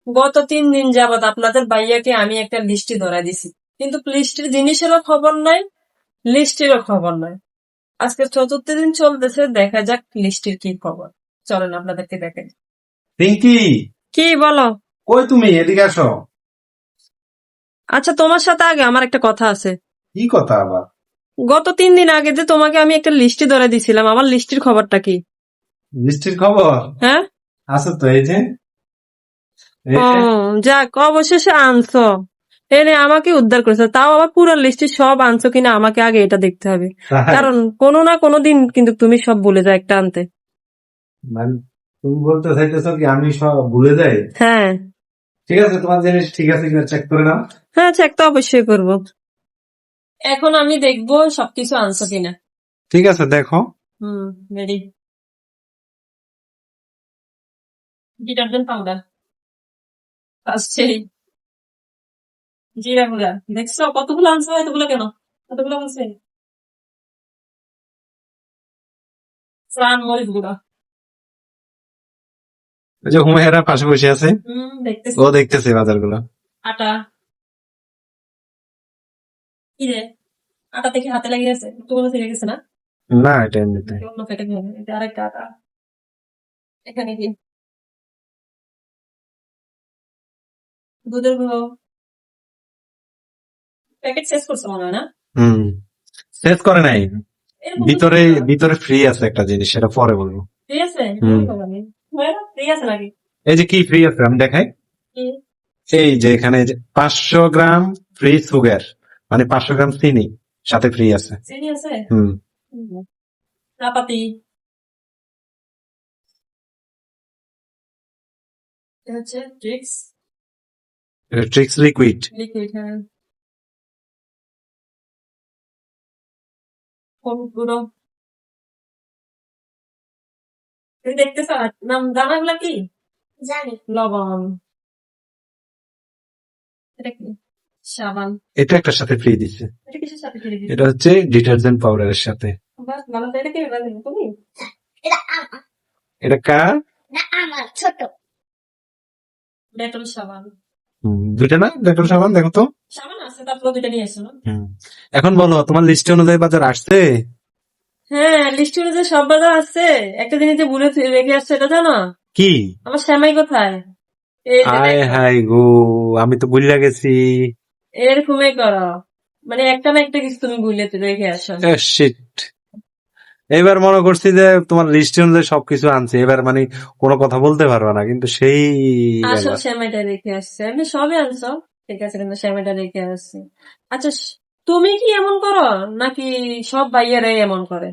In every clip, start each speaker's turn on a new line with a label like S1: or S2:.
S1: গত 3 দিন যাবত আপনাদের ভাইয়াকে আমি একটা লিস্টি ধরাই দিছি, কিন্তু লিস্টির জিনিসেরও খবর নাই, লিস্টিরও খবর নাই। আজকে 4th দিন চলতেছে, দেখা যাক লিস্টির কি খবর। চলেন আপনাদেরকে দেখাই।
S2: পিঙ্কি,
S1: কি বলো?
S2: কই তুমি? এদিকে আসো।
S1: আচ্ছা, তোমার সাথে আগে আমার একটা কথা আছে।
S2: কি কথা আবার?
S1: গত 3 দিন আগে যে তোমাকে আমি একটা লিস্টি ধরে দিছিলাম, আমার লিস্টির খবরটা কি?
S2: বৃষ্টির খবর
S1: হ্যাঁ।
S2: আছে তো, এই যে
S1: ও, যাক, অবশেষে আনছো। এনে আমাকে উদ্ধার করেছে, তাও আবার পুরো লিস্টে সব আনছো কিনা আমাকে আগে এটা দেখতে হবে,
S2: তাই?
S1: কারণ কোনো না কোনো দিন কিন্তু তুমি সব ভুলে যাও একটা আনতে।
S2: মানে তুমি বলতে চাইতেছো কি আমি সব ভুলে যাই?
S1: হ্যাঁ।
S2: ঠিক আছে, তোমার জিনিস ঠিক আছে কিনা চেক করে নাও।
S1: হ্যাঁ, চেক তো অবশ্যই করবো। এখন আমি দেখবো সবকিছু আনছো কিনা।
S2: ঠিক আছে, দেখো।
S1: রেডি। ডিটারজেন্ট পাউডার আসছে, জিরা গুঁড়া দেখছো কতগুলো আনছো, এতগুলো কেন, কতগুলো বলছে। প্রাণ মরিচ গুঁড়া।
S2: ওই যে হুমায়রা পাশে বসে আছে,
S1: দেখতেছি।
S2: ও দেখতেছে বাজারগুলো।
S1: আটা। কি রে, আটা থেকে হাতে লেগে গেছে, একটু মনে থেকে গেছে না?
S2: না, এটা এমনিতে।
S1: অন্য ফেটে গেছে, এটা আরেকটা আটা। এখানে কি দুধের গুঁড়ো, প্যাকেট শেষ করছে মনে হয় না?
S2: হুম, শেষ করে নাই।
S1: এরকম
S2: ভিতরে ভিতরে ফ্রি আছে একটা জিনিস, সেটা পরে বলবো।
S1: ফ্রি আছে? ফ্রি আছে নাকি?
S2: এই যে কি ফ্রি আছে আমি দেখাই।
S1: কি?
S2: এই যে এখানে 500 গ্রাম ফ্রি সুগার, মানে 500 গ্রাম চিনি সাথে ফ্রি আছে।
S1: চিনি আছে?
S2: হুম।
S1: চাপাতি। এটা হচ্ছে ট্রিক্স
S2: ট্রিক্স লিকুইড।
S1: লিকুইড। হ্যাঁ, হলুদ গুঁড়ো। তুমি দেখতেছ নাম জানা এগুলা কি? জানি। লবণ। এটা কি? সাবান।
S2: এটা একটা সাথে ফ্রি দিচ্ছে।
S1: এটা কিসের সাথে ফিরে দিচ্ছে?
S2: এটা হচ্ছে ডিটারজেন্ট পাউডারের সাথে।
S1: বাস, ভালো তো। এটা কে বানালো, তুমি?
S3: এটা আমার,
S2: এটা কার?
S3: না আমার ছোট।
S1: ডেটল সাবান।
S2: দুইটা না, দেখো সাবান, দেখো তো।
S1: সাবান আছে, তারপর দুইটা নিয়ে এসো না?
S2: হুম। এখন বলো, তোমার লিস্ট অনুযায়ী বাজার আসছে?
S1: হ্যাঁ, লিস্ট অনুযায়ী সব বাজার আছে। একটা জিনিস যে ভুলে রেখে আসছে, এটা জানো?
S2: কি?
S1: আমার শ্যামাই কোথায়? এই যে
S2: আয়
S1: দেখো,
S2: হাই গো, আমি তো ভুলে গেছি।
S1: এরকমই করো, মানে একটা না একটা কিছু তুমি ভুলে রেখে আসো।
S2: শিট। এবার মনে করছি যে তোমার লিস্ট অনুযায়ী সবকিছু আনছে, এবার মানে কোনো কথা বলতে পারবা না, কিন্তু সেই
S1: আসল
S2: ব্যাপার।
S1: শ্যামাইটা রেখে আসছে, এমনি সবই আনছো, ঠিক আছে, কিন্তু শ্যামাইটা রেখে আসছে। আচ্ছা, তুমি কি এমন করো নাকি সব ভাইয়ারাই এমন করে?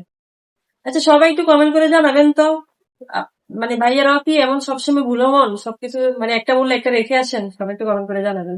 S1: আচ্ছা, সবাই একটু কমেন্ট করে জানাবেন তো। আ- মানে ভাইয়ারাও কি এমন সবসময় ভুলো মন, সবকিছু মানে একটা বললে একটা রেখে আসেন? সবাই একটু কমেন্ট করে জানাবেন।